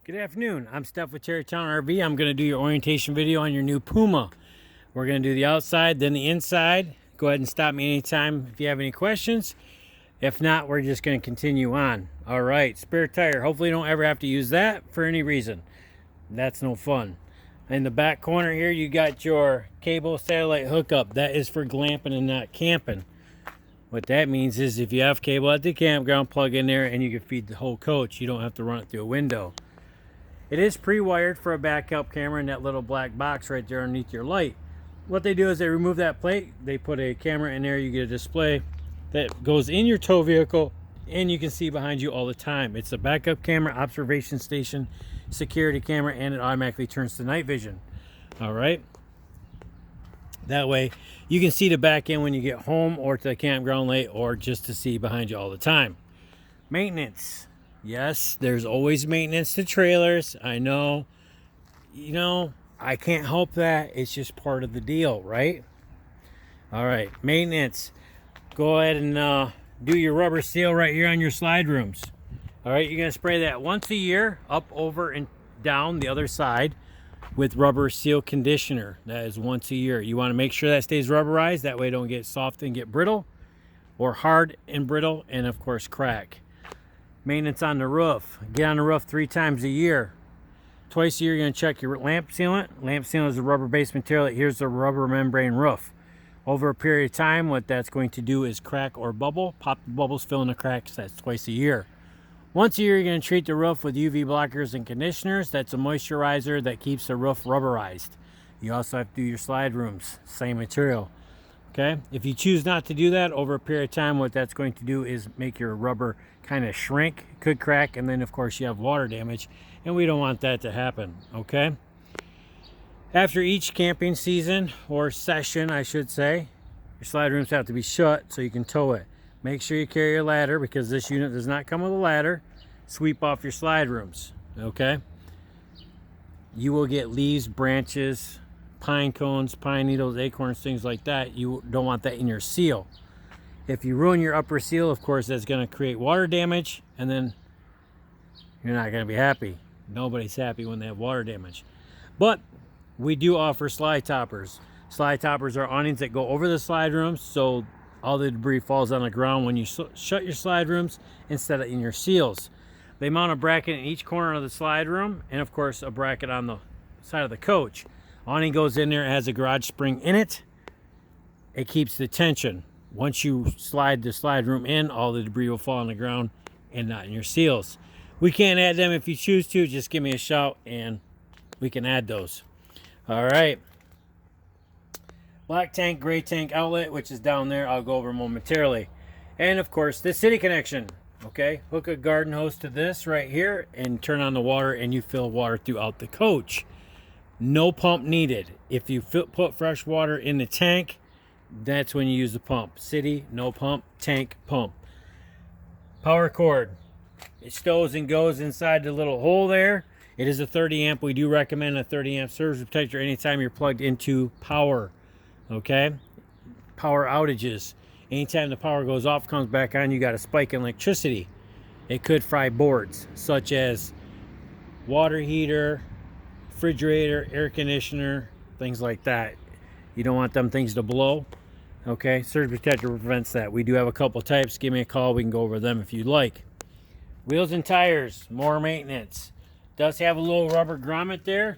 Good afternoon. I'm Steph with TerryTown RV. I'm going to do your orientation video on your new Puma. We're going to do the outside, then the inside. Go ahead and stop me anytime if you have any questions. If not, we're just going to continue on. All right, spare tire. Hopefully you don't ever have to use that for any reason. That's no fun. In the back corner here, you got your cable satellite hookup. That is for glamping and not camping. What that means is if you have cable at the campground, plug in there and you can feed the whole coach. You don't have to run it through a window. It is pre-wired for a backup camera in that little black box right there underneath your light. What they do is they remove that plate, they put a camera in there, you get a display that goes in your tow vehicle and you can see behind you all the time. It's a backup camera, observation station, security camera, and it automatically turns to night vision. All right. That way you can see the back end when you get home or to the campground late, or just to see behind you all the time. Maintenance. Yes, there's always maintenance to trailers. I know. You know, I can't help that. It's just part of the deal, right? All right, maintenance. Go ahead and do your rubber seal right here on your slide rooms. All right, you're going to spray that once a year, up, over, and down the other side with rubber seal conditioner. That is once a year. You want to make sure that stays rubberized. That way it don't get soft and get brittle, or hard and brittle, and of course crack. Maintenance on the roof. Get on the roof 3 times a year. Twice a year, you're going to check your lamp sealant. Lamp sealant is a rubber-based material. Here's the rubber membrane roof. Over a period of time, what that's going to do is crack or bubble. Pop the bubbles, fill in the cracks. That's twice a year. Once a year, you're going to treat the roof with UV blockers and conditioners. That's a moisturizer that keeps the roof rubberized. You also have to do your slide rooms. Same material. Okay, if you choose not to do that over a period of time, what that's going to do is make your rubber kind of shrink, could crack, and then of course you have water damage, and we don't want that to happen. Okay, after each camping season, or session I should say, your slide rooms have to be shut so you can tow it. Make sure you carry your ladder, because this unit does not come with a ladder. Sweep off your slide rooms. Okay, you will get leaves, branches, pine cones, pine needles, acorns, things like that. You don't want that in your seal. If you ruin your upper seal, of course, that's going to create water damage, and then you're not going to be happy. Nobody's happy when they have water damage. But we do offer slide toppers. Slide toppers are awnings that go over the slide rooms, so all the debris falls on the ground when you shut your slide rooms instead of in your seals. They mount a bracket in each corner of the slide room, and of course a bracket on the side of the coach. Awning goes in there, it has a garage spring in it. It keeps the tension. Once you slide the slide room in, all the debris will fall on the ground and not in your seals. We can't add them. If you choose to, just give me a shout and we can add those. All right. Black tank, gray tank outlet, which is down there. I'll go over momentarily. And of course, the city connection. Okay, hook a garden hose to this right here and turn on the water, and you fill water throughout the coach. No pump needed. If you put fresh water in the tank, that's when you use the pump. City, no pump. Tank, pump. Power cord. It stows and goes inside the little hole there. It is a 30 amp. We do recommend a 30 amp surge protector anytime you're plugged into power. Okay? Power outages. Anytime the power goes off, comes back on, you got a spike in electricity. It could fry boards, such as water heater, refrigerator, air conditioner, things like that. You don't want them things to blow. Okay, surge protector prevents that. We do have a couple types. Give me a call, we can go over them if you'd like. Wheels and tires, more maintenance. Does have a little rubber grommet there.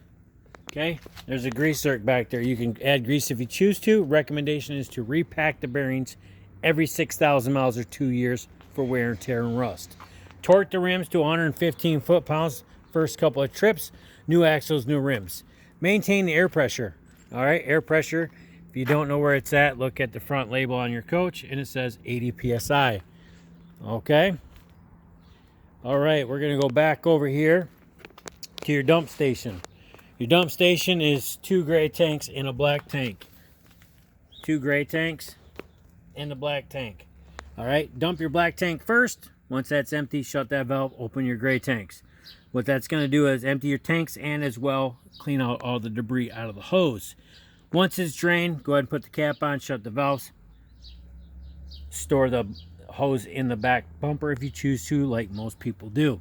Okay, there's a grease zerk back there. You can add grease if you choose to. Recommendation is to repack the bearings every 6,000 miles or 2 years for wear and tear and rust. Torque the rims to 115 foot-pounds first couple of trips. New axles, new rims. Maintain the air pressure. All right, air pressure. If you don't know where it's at, look at the front label on your coach, and it says 80 psi. Okay. All right, we're going to go back over here to your dump station. Your dump station is 2 gray tanks and a black tank. 2 gray tanks and a black tank. All right, dump your black tank first. Once that's empty, shut that valve, open your gray tanks. What that's going to do is empty your tanks and as well clean out all the debris out of the hose. Once it's drained, go ahead and put the cap on, shut the valves, store the hose in the back bumper if you choose to, like most people do.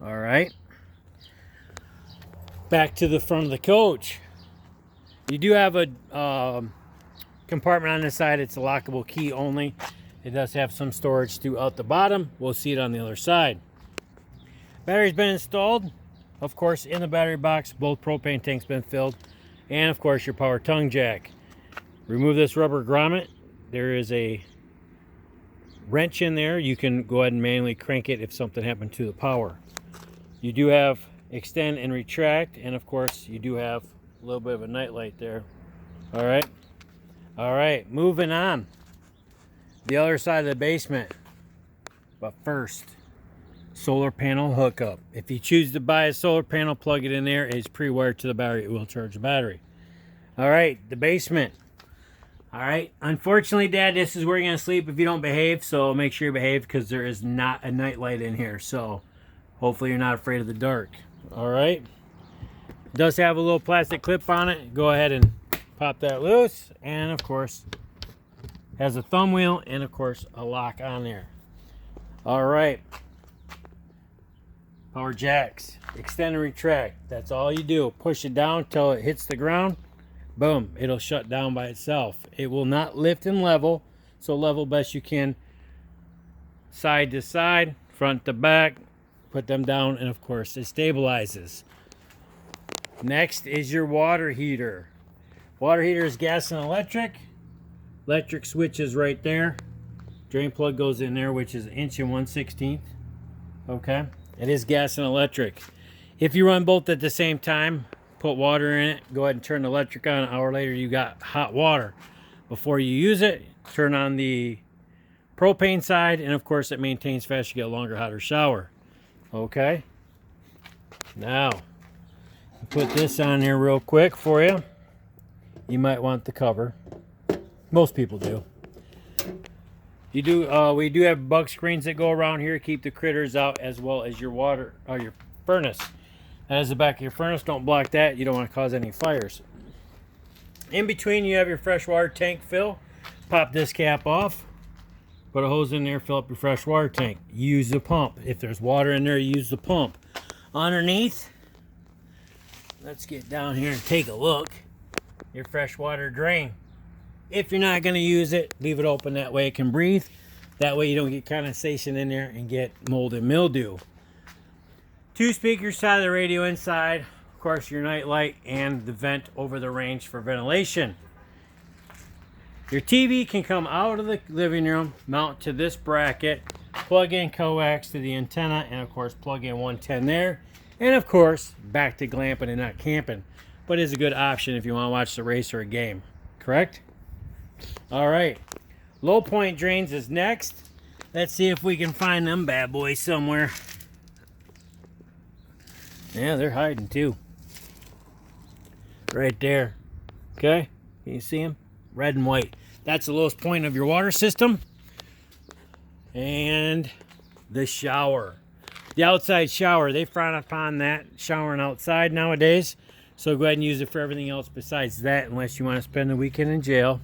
All right. Back to the front of the coach. You do have a compartment on the side. It's a lockable key only. It does have some storage throughout the bottom. We'll see it on the other side. Battery's been installed. Of course, in the battery box, both propane tanks been filled. And of course, your power tongue jack. Remove this rubber grommet. There is a wrench in there. You can go ahead and manually crank it if something happened to the power. You do have extend and retract, and of course you do have a little bit of a night light there. All right, moving on. The other side of the basement. But first, solar panel hookup. If you choose to buy a solar panel, plug it in there. It's pre-wired to the battery. It will charge the battery. All right, the basement. All right, unfortunately, Dad, this is where you're gonna sleep if you don't behave, so make sure you behave, because there is not a night light in here, so hopefully you're not afraid of the dark. All right, it does have a little plastic clip on it. Go ahead and pop that loose, and of course has a thumb wheel and of course a lock on there. All right, power jacks, extend and retract. That's all you do. Push it down till it hits the ground. Boom, it'll shut down by itself. It will not lift and level, so level best you can, side to side, front to back. Put them down, and of course it stabilizes. Next is your water heater. Water heater is gas and electric. Electric switch is right there. Drain plug goes in there, which is 1 1/16". Okay, it is gas and electric. If you run both at the same time, put water in it, go ahead and turn the electric on. An hour later you got hot water. Before you use it, turn on the propane side, and of course it maintains fast. You get a longer, hotter shower. Okay, now put this on here real quick for you. You might want the cover. Most people do. We do have bug screens that go around here, keep the critters out, as well as your water or your furnace. That is the back of your furnace. Don't block that. You don't want to cause any fires. In between, you have your freshwater tank fill. Pop this cap off. Put a hose in there, fill up your freshwater tank. Use the pump. If there's water in there, use the pump. Underneath, let's get down here and take a look. Your freshwater drain. If you're not going to use it, leave it open. That way it can breathe. That way you don't get condensation in there and get mold and mildew. 2 speakers side of the radio inside. Of course, your night light and the vent over the range for ventilation. Your TV can come out of the living room, mount to this bracket, plug in coax to the antenna, and of course plug in 110 there. And of course, back to glamping and not camping. But it's a good option if you want to watch the race or a game. Correct? All right. Low point drains is next. Let's see if we can find them bad boys somewhere. Yeah, they're hiding too. Right there. Okay? Can you see them? Red and white. That's the lowest point of your water system. And the shower. The outside shower. They frown upon that, showering outside nowadays. So go ahead and use it for everything else besides that, unless you want to spend the weekend in jail.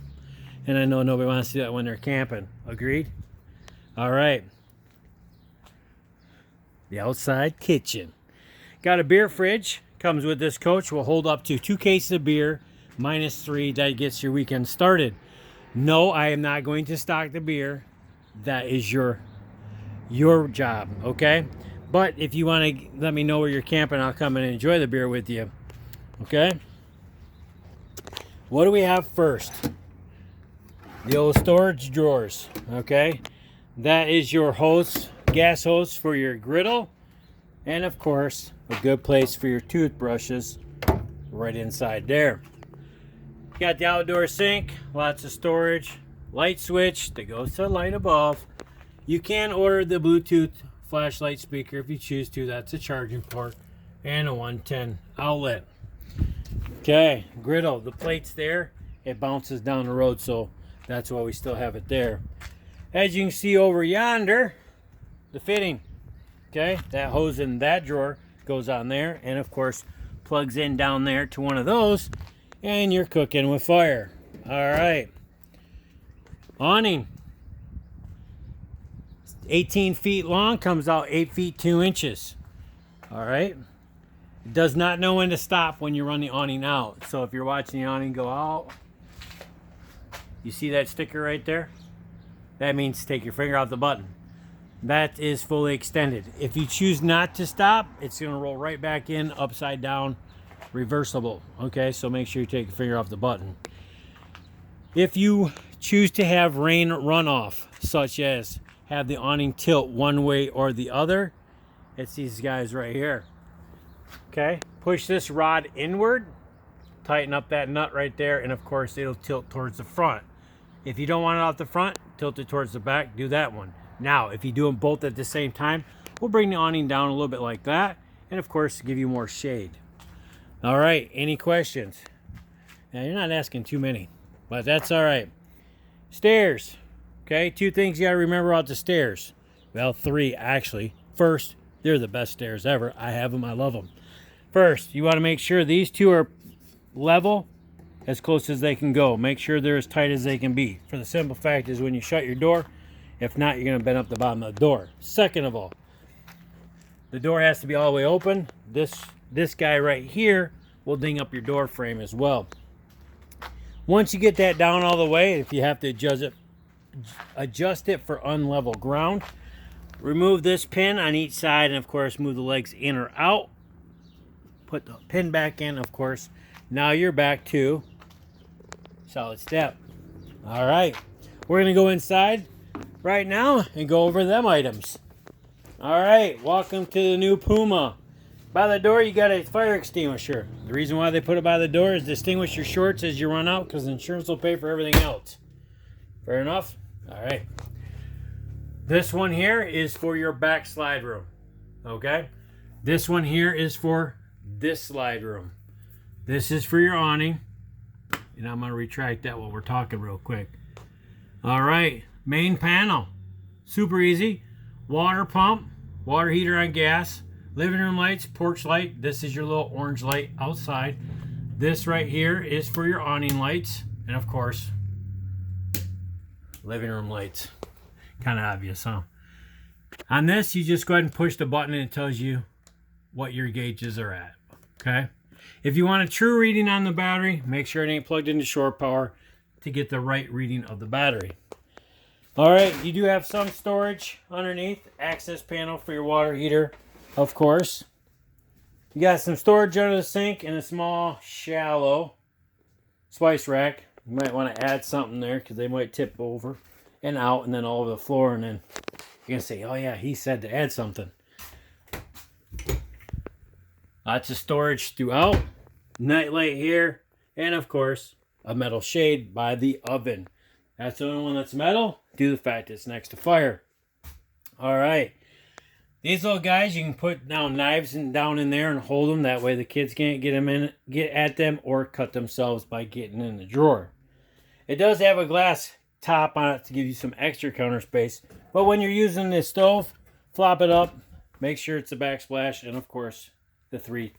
And I know nobody wants to do that when they're camping. Agreed? All right. The outside kitchen. Got a beer fridge. Comes with this coach. Will hold up to 2 cases of beer, -3. That gets your weekend started. No, I am not going to stock the beer. That is your job, okay? But if you want to let me know where you're camping, I'll come and enjoy the beer with you. Okay? What do we have first? The old storage drawers, okay? That is your hose, gas hose for your griddle. And of course, a good place for your toothbrushes right inside there. Got the outdoor sink, lots of storage, light switch that goes to the light above. You can order the Bluetooth flashlight speaker if you choose to. That's a charging port and a 110 outlet. Okay, griddle, the plate's there. It bounces down the road, so that's why we still have it there. As you can see over yonder, the fitting. Okay, that hose in that drawer goes on there, and of course plugs in down there to one of those, and you're cooking with fire. All right. Awning. 18 feet long, comes out 8 feet 2 inches. All right. It does not know when to stop when you run the awning out. So if you're watching the awning go out, you see that sticker right there? That means take your finger off the button. That is fully extended. If you choose not to stop, it's going to roll right back in, upside down, reversible. Okay, so make sure you take your finger off the button. If you choose to have rain runoff, such as have the awning tilt one way or the other, it's these guys right here. Okay, push this rod inward, tighten up that nut right there, and of course it'll tilt towards the front. If you don't want it off the front, tilt it towards the back, do that one. Now, if you do them both at the same time, we'll bring the awning down a little bit like that, and of course give you more shade. All right, any questions? Now, you're not asking too many, but that's all right. Stairs. Okay, 2 things you gotta remember about the stairs. Well, 3 actually. First, they're the best stairs ever. I have them, I love them. First, you wanna make sure these 2 are level as close as they can go. Make sure they're as tight as they can be. For the simple fact is when you shut your door, if not, you're gonna bend up the bottom of the door. Second of all, the door has to be all the way open. This guy right here will ding up your door frame as well. Once you get that down all the way, if you have to adjust it for unlevel ground, remove this pin on each side and of course move the legs in or out. Put the pin back in, of course. Now you're back to solid step. All right, we're gonna go inside right now and go over them items. All right, welcome to the new Puma. By the door, you got a fire extinguisher. The reason why they put it by the door is to extinguish your shorts as you run out, because insurance will pay for everything else. Fair enough? All right. This one here is for your back slide room. Okay? This one here is for this slide room. This is for your awning. And I'm going to retract that while we're talking real quick. All right. Main panel. Super easy. Water pump. Water heater on gas. Living room lights. Porch light. This is your little orange light outside. This right here is for your awning lights. And of course, living room lights. Kind of obvious, huh? On this, you just go ahead and push the button and it tells you what your gauges are at. Okay? If you want a true reading on the battery, make sure it ain't plugged into shore power to get the right reading of the battery. Alright, you do have some storage underneath. Access panel for your water heater, of course. You got some storage under the sink and a small, shallow spice rack. You might want to add something there because they might tip over and out and then all over the floor, and then you're going to say, oh yeah, he said to add something. Lots of storage throughout. Nightlight here. And of course, a metal shade by the oven. That's the only one that's metal due to the fact it's next to fire. Alright. These little guys, you can put down knives down in there and hold them. That way the kids can't get at them or cut themselves by getting in the drawer. It does have a glass top on it to give you some extra counter space. But when you're using this stove, flop it up. Make sure it's a backsplash. And of course, the 3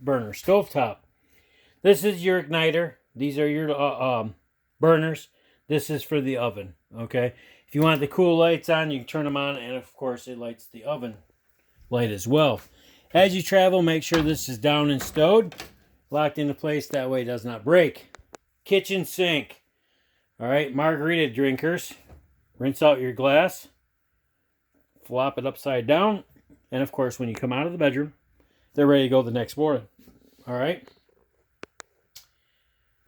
burner stovetop. This is your igniter. These are your burners. This is for the oven. Okay. If you want the cool lights on, you can turn them on. And of course, it lights the oven light as well. As you travel, make sure this is down and stowed. Locked into place. That way it does not break. Kitchen sink. All right. Margarita drinkers. Rinse out your glass. Flop it upside down. And of course, when you come out of the bedroom, they're ready to go the next morning. All right.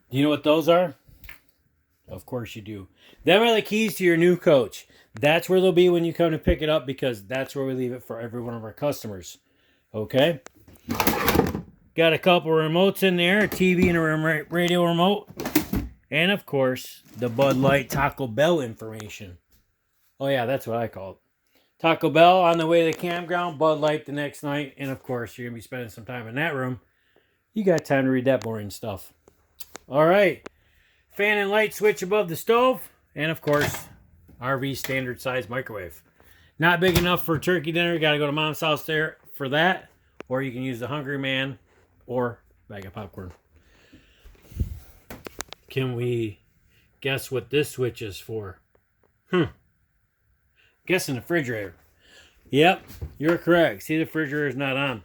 Do you know what those are? Of course you do. Them are the keys to your new coach. That's where they'll be when you come to pick it up, because that's where we leave it for every one of our customers. Okay? Got a couple remotes in there, a TV and a radio remote. And of course, the Bud Light Taco Bell information. Oh yeah, that's what I call it. Taco Bell on the way to the campground, Bud Light the next night, and of course, you're going to be spending some time in that room. You got time to read that boring stuff. All right. Fan and light switch above the stove, and of course, RV standard size microwave. Not big enough for turkey dinner. You got to go to mom's house there for that, or you can use the Hungry Man or bag of popcorn. Can we guess what this switch is for? Guessing the refrigerator. Yep, you're correct. See, the refrigerator is not on.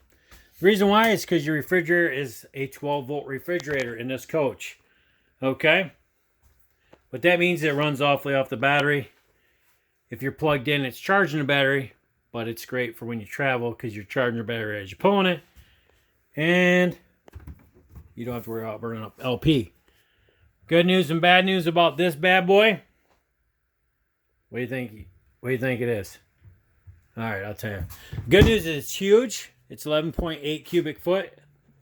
The reason why is because your refrigerator is a 12-volt refrigerator in this coach. Okay? What that means, it runs awfully off the battery. If you're plugged in, it's charging the battery, but it's great for when you travel because you're charging your battery as you're pulling it. And you don't have to worry about burning up LP. Good news and bad news about this bad boy. What do you think? What do you think it is? All right, I'll tell you. Good news is it's huge. It's 11.8 cubic foot.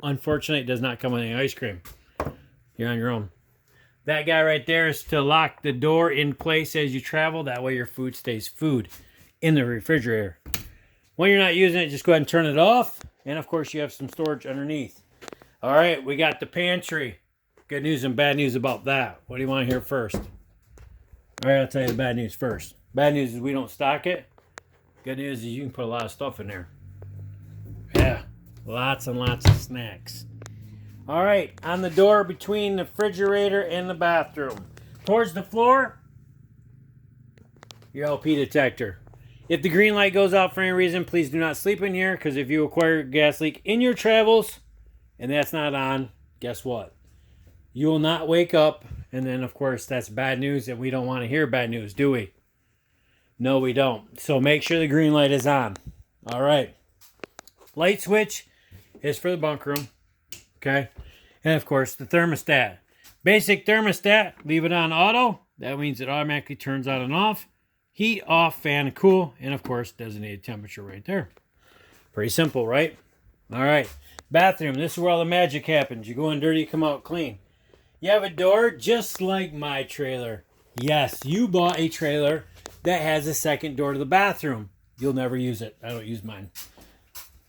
Unfortunately, it does not come with any ice cream. You're on your own. That guy right there is to lock the door in place as you travel. That way your food stays food in the refrigerator. When you're not using it, just go ahead and turn it off. And of course, you have some storage underneath. All right, we got the pantry. Good news and bad news about that. What do you want to hear first? All right, I'll tell you the bad news first. Bad news is we don't stock it. Good news is you can put a lot of stuff in there. Yeah, lots and lots of snacks. All right, on the door between the refrigerator and the bathroom. Towards the floor, your LP detector. If the green light goes out for any reason, please do not sleep in here, because if you acquire a gas leak in your travels and that's not on, guess what? You will not wake up, and then, of course, that's bad news, and we don't want to hear bad news, do we? No, we don't. So make sure the green light is on. All right. Light switch is for the bunk room. Okay. And, of course, the thermostat. Basic thermostat, leave it on auto. That means it automatically turns on and off. Heat, off, fan, cool. And, of course, designated temperature right there. Pretty simple, right? All right. Bathroom. This is where all the magic happens. You go in dirty, you come out clean. You have a door just like my trailer. Yes, you bought a trailer that has a second door to the bathroom. You'll never use it. I don't use mine.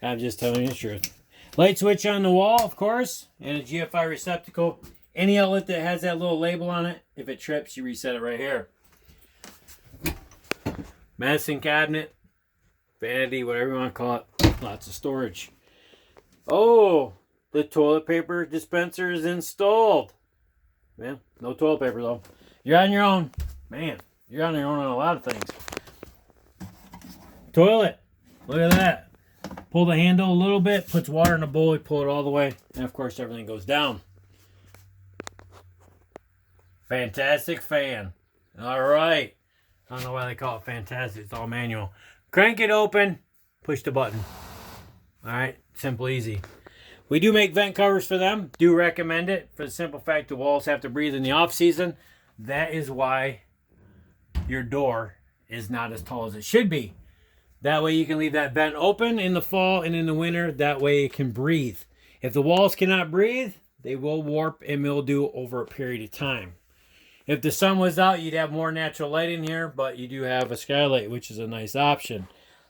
I'm just telling you the truth. Light switch on the wall, of course, and a GFI receptacle. Any outlet that has that little label on it, if it trips, you reset it right here. Medicine cabinet, vanity, whatever you want to call it. Lots of storage. Oh, the toilet paper dispenser is installed. Man, no toilet paper though. You're on your own. Man, you're on your own on a lot of things. Toilet. Look at that. Pull the handle a little bit, puts water in the bowl, you pull it all the way, and of course everything goes down. Fantastic fan. All right. I don't know why they call it fantastic. It's all manual. Crank it open, push the button. All right, simple, easy. We do make vent covers for them. Do recommend it for the simple fact the walls have to breathe in the off season. That is why your door is not as tall as it should be. That way you can leave that vent open in the fall and in the winter. That way it can breathe. If the walls cannot breathe, they will warp and mildew over a period of time. If the sun was out, you'd have more natural light in here, but you do have a skylight, which is a nice option.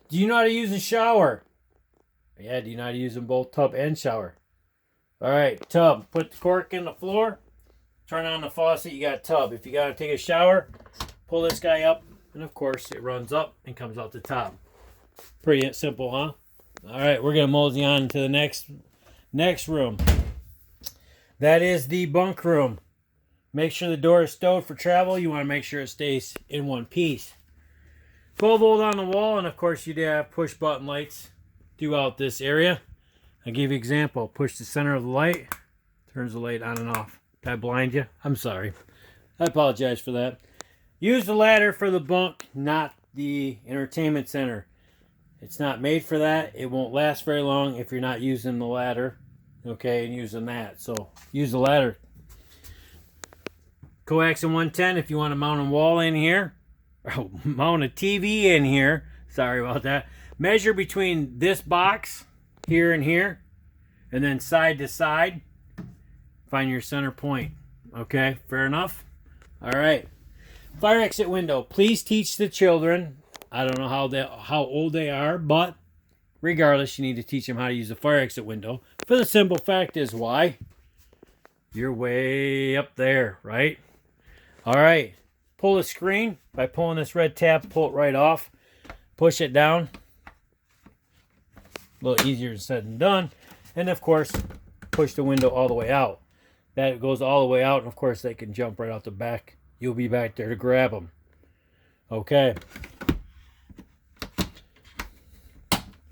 Do you know how to use a shower? Yeah, do you know how to use them both, tub and shower? All right, tub. Put the cork in the floor. Turn on the faucet, you got tub. If you got to take a shower, pull this guy up, and of course it runs up and comes out the top. Pretty simple, huh? All right, we're going to mosey on to the next room. That is the bunk room. Make sure the door is stowed for travel. You want to make sure it stays in one piece. 12 volt on the wall, and of course you do have push button lights throughout this area. I'll give you an example. Push the center of the light, turns the light on and off. Did I blind you? I'm sorry. I apologize for that. Use the ladder for the bunk, not the entertainment center. It's not made for that. It won't last very long if you're not using the ladder, okay, and using that. So use the ladder. Coax in 110 if you want to mount a wall in here. Or mount a TV in here. Sorry about that. Measure between this box here and here, and then side to side. Find your center point. Okay, fair enough? All right. Fire exit window. Please teach the children. I don't know how old they are, but regardless, you need to teach them how to use the fire exit window. For the simple fact is why? You're way up there, right? All right. Pull the screen. By pulling this red tab, pull it right off. Push it down. A little easier said than done. And of course, push the window all the way out. That goes all the way out, and of course they can jump right out the back. You'll be back there to grab them. Okay.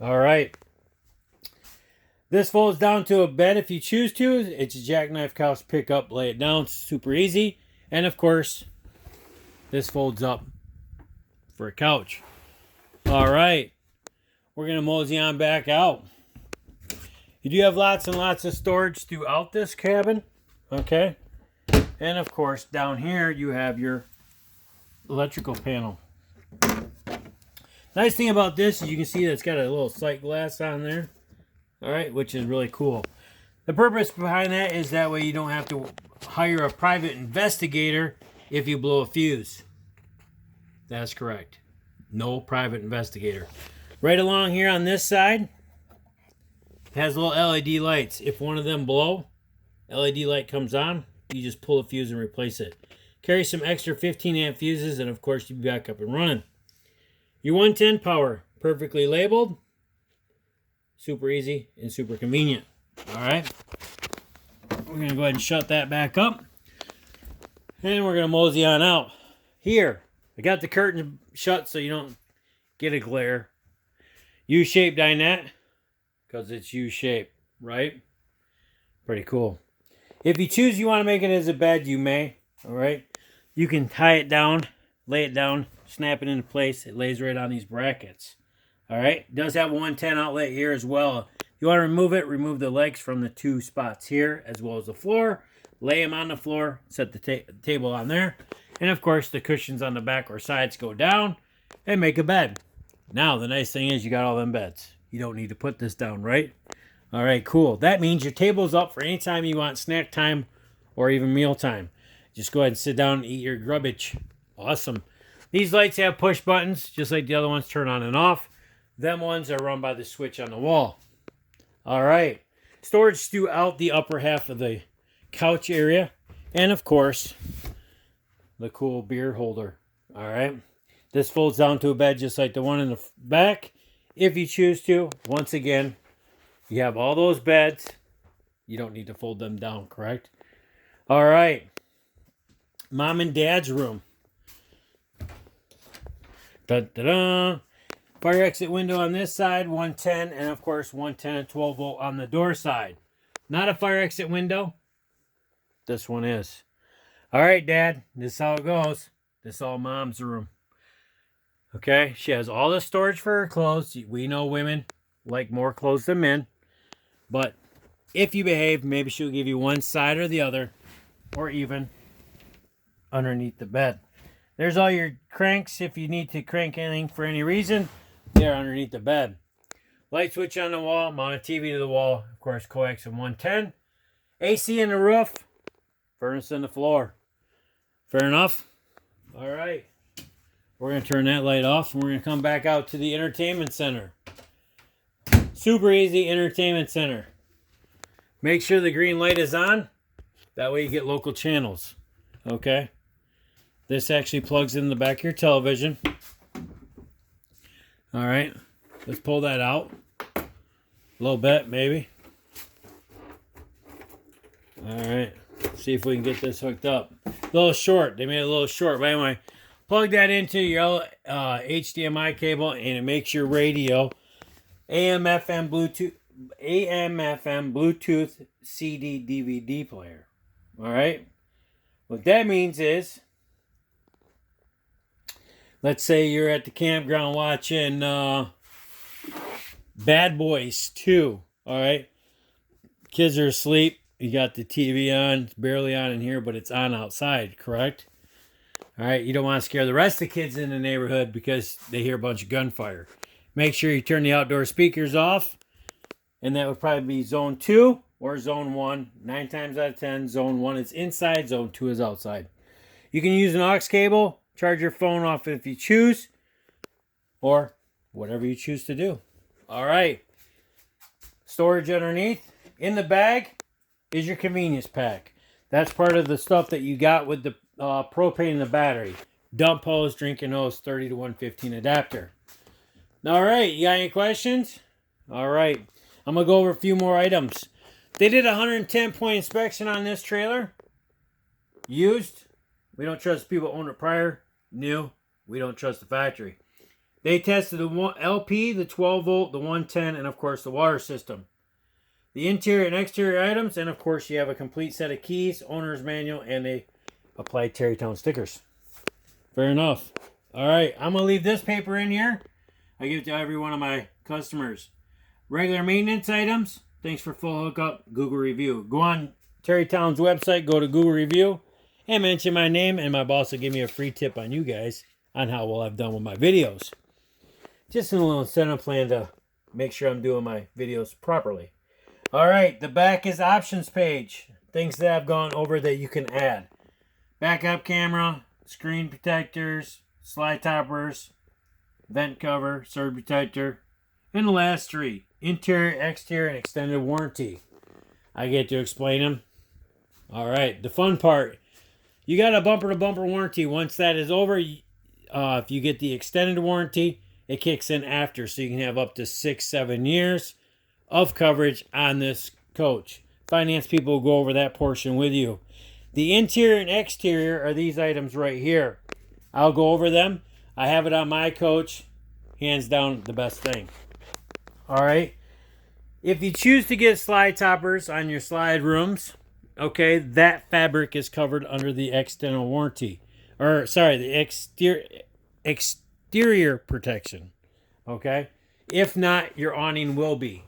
All right. This folds down to a bed if you choose to. It's a jackknife couch, pick up, lay it down, super easy. And of course, this folds up for a couch. All right, we're gonna mosey on back out. You do have lots and lots of storage throughout this cabin, okay? And of course, down here you have your electrical panel. Nice thing about this is you can see that it's got a little sight glass on there. All right, which is really cool. The purpose behind that is that way you don't have to hire a private investigator if you blow a fuse. That's correct. No private investigator. Right along here on this side, it has little LED lights. If one of them blow, LED light comes on, you just pull a fuse and replace it. Carry some extra 15 amp fuses, and of course you'll be back up and running. Your 110 power, perfectly labeled. Super easy and super convenient. All right. We're going to go ahead and shut that back up. And we're going to mosey on out. Here, I got the curtain shut so you don't get a glare. U-shaped dinette, because it's U-shaped, right? Pretty cool. If you choose you want to make it as a bed, you may. All right. You can tie it down, lay it down, snap it into place. It lays right on these brackets. All right, it does have a 110 outlet here as well. If you want to remove it, remove the legs from the two spots here as well as the floor. Lay them on the floor, set the table on there. And of course, the cushions on the back or sides go down and make a bed. Now, the nice thing is you got all them beds. You don't need to put this down, right? All right, cool. That means your table's up for any time you want snack time or even meal time. Just go ahead and sit down and eat your grubbage. Awesome. These lights have push buttons, just like the other ones, turn on and off. Them ones are run by the switch on the wall. All right. Storage throughout the upper half of the couch area. And of course, the cool beer holder. All right. This folds down to a bed just like the one in the back. If you choose to. Once again, you have all those beds. You don't need to fold them down, correct? All right. Mom and Dad's room. Da-da-da. Fire exit window on this side, 110, and of course 110 and 12 volt on the door side. Not a fire exit window. This one is. All right, Dad, this is how it goes. This is all Mom's room. Okay, she has all the storage for her clothes. We know women like more clothes than men. But if you behave, maybe she'll give you one side or the other, or even underneath the bed. There's all your cranks if you need to crank anything for any reason. They're underneath the bed. Light switch on the wall, mount a TV to the wall. Of course, coax and 110. AC in the roof, furnace in the floor. Fair enough? All right. We're going to turn that light off and we're going to come back out to the entertainment center. Super easy entertainment center. Make sure the green light is on. That way you get local channels. Okay? This actually plugs in the back of your television. All right, let's pull that out. A little bit, maybe. All right, see if we can get this hooked up. A little short. They made it a little short. But anyway, plug that into your HDMI cable, and it makes your radio AM/FM Bluetooth CD DVD player. All right. What that means is, let's say you're at the campground watching Bad Boys 2, all right? Kids are asleep. You got the TV on. It's barely on in here, but it's on outside, correct? All right, you don't want to scare the rest of the kids in the neighborhood because they hear a bunch of gunfire. Make sure you turn the outdoor speakers off, and that would probably be zone 2 or zone 1. 9 times out of 10, zone 1 is inside, zone 2 is outside. You can use an aux cable. Charge your phone off if you choose, or whatever you choose to do. All right. Storage underneath. In the bag is your convenience pack. That's part of the stuff that you got with the propane and the battery. Dump hose, drinking hose, 30 to 115 adapter. All right. You got any questions? All right. I'm going to go over a few more items. They did a 110-point inspection on this trailer. Used. We don't trust people who owned it prior. New, we don't trust the factory. They tested the LP, the 12 volt, the 110, and of course the water system. the interior and exterior items, and of course you have a complete set of keys, owner's manual, and they apply TerryTown stickers. Fair enough. All right, I'm going to leave this paper in here. I give it to every one of my customers. Regular maintenance items. Thanks for full hookup. Google review. Go on TerryTown's website, go to Google review, and mention my name, and my boss will give me a free tip on you guys on how well I've done with my videos. Just a little incentive plan to make sure I'm doing my videos properly. All right, the back is options page. Things that I've gone over that you can add. Backup camera, screen protectors, slide toppers, vent cover, surge protector, and the last three, interior, exterior, and extended warranty. I get to explain them. All right, the fun part. You got a bumper-to-bumper warranty. Once that is over, if you get the extended warranty, it kicks in after, so you can have up to 6-7 years of coverage on this coach. Finance people will go over that portion with you. The interior and exterior are these items right here. I'll go over them. I have it on my coach. Hands down, the best thing. All right. If you choose to get slide toppers on your slide rooms, okay, that fabric is covered under the external warranty. Or, sorry, the exterior protection. Okay? If not, your awning will be.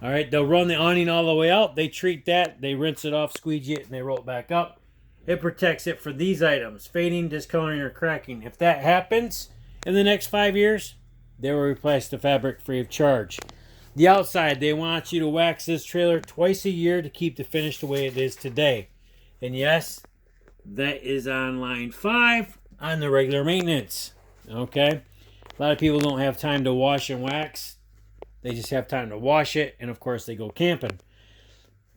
All right, they'll run the awning all the way out. They treat that. They rinse it off, squeegee it, and they roll it back up. It protects it for these items, fading, discoloring, or cracking. If that happens in the next 5 years, they will replace the fabric free of charge. The outside, they want you to wax this trailer twice a year to keep the finish the way it is today. And yes, that is on line 5 on the regular maintenance. Okay? A lot of people don't have time to wash and wax. They just have time to wash it, and of course they go camping.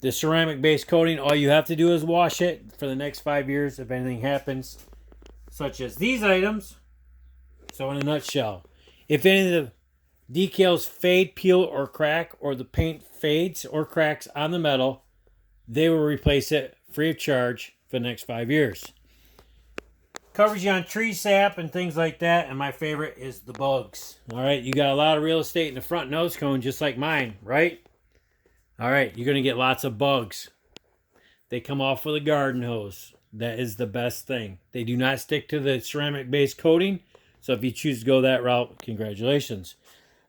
The ceramic base coating, all you have to do is wash it for the next 5 years if anything happens, such as these items. So in a nutshell, if any of the decals fade, peel, or crack, or the paint fades or cracks on the metal, they will replace it free of charge for the next 5 years. Covers you on tree sap and things like that, and my favorite is the bugs. All right, you got a lot of real estate in the front nose cone just like mine, right? All right, you're going to get lots of bugs. They come off with a garden hose. That is the best thing. They do not stick to the ceramic base coating, so if you choose to go that route, congratulations.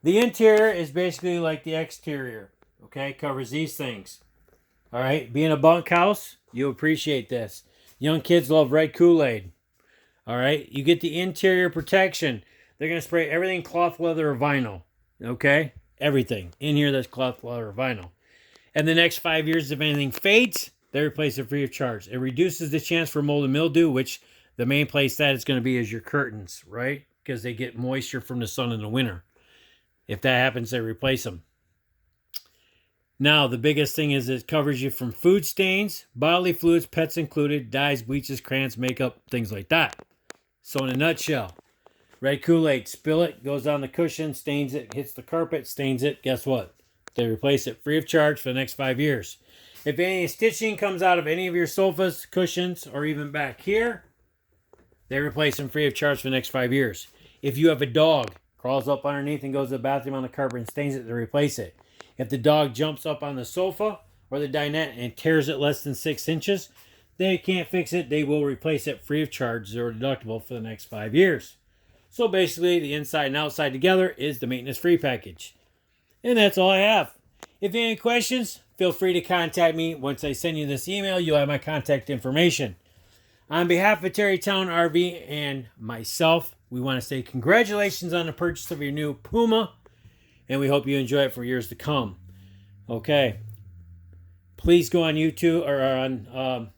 The interior is basically like the exterior, okay? Covers these things. All right, being a bunkhouse, you'll appreciate this. Young kids love red Kool-Aid. All right, you get the interior protection. They're going to spray everything cloth, leather, or vinyl. Okay, everything in here that's cloth, leather, or vinyl. And the next 5 years, if anything fades, they replace it free of charge. It reduces the chance for mold and mildew, which the main place that it's going to be is your curtains, right? Because they get moisture from the sun in the winter. If that happens, they replace them. Now, the biggest thing is it covers you from food stains, bodily fluids, pets included, dyes, bleaches, crayons, makeup, things like that. So in a nutshell, red Kool-Aid, spill it, goes on the cushion, stains it, hits the carpet, stains it. Guess what? They replace it free of charge for the next 5 years. If any stitching comes out of any of your sofas, cushions, or even back here, they replace them free of charge for the next 5 years. If you have a dog, crawls up underneath and goes to the bathroom on the carpet and stains it, they replace it. If the dog jumps up on the sofa or the dinette and tears it less than 6 inches, they can't fix it. They will replace it free of charge, zero deductible for the next 5 years. So basically, the inside and outside together is the maintenance-free package. And that's all I have. If you have any questions, feel free to contact me. Once I send you this email, you'll have my contact information. On behalf of TerryTown RV and myself, we want to say congratulations on the purchase of your new Puma, and we hope you enjoy it for years to come. Okay. Please go on YouTube or on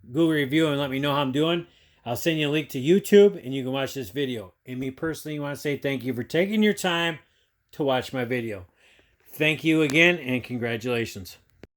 Google review and let me know how I'm doing. I'll send you a link to YouTube and you can watch this video. And me personally want to say thank you for taking your time to watch my video. Thank you again and congratulations.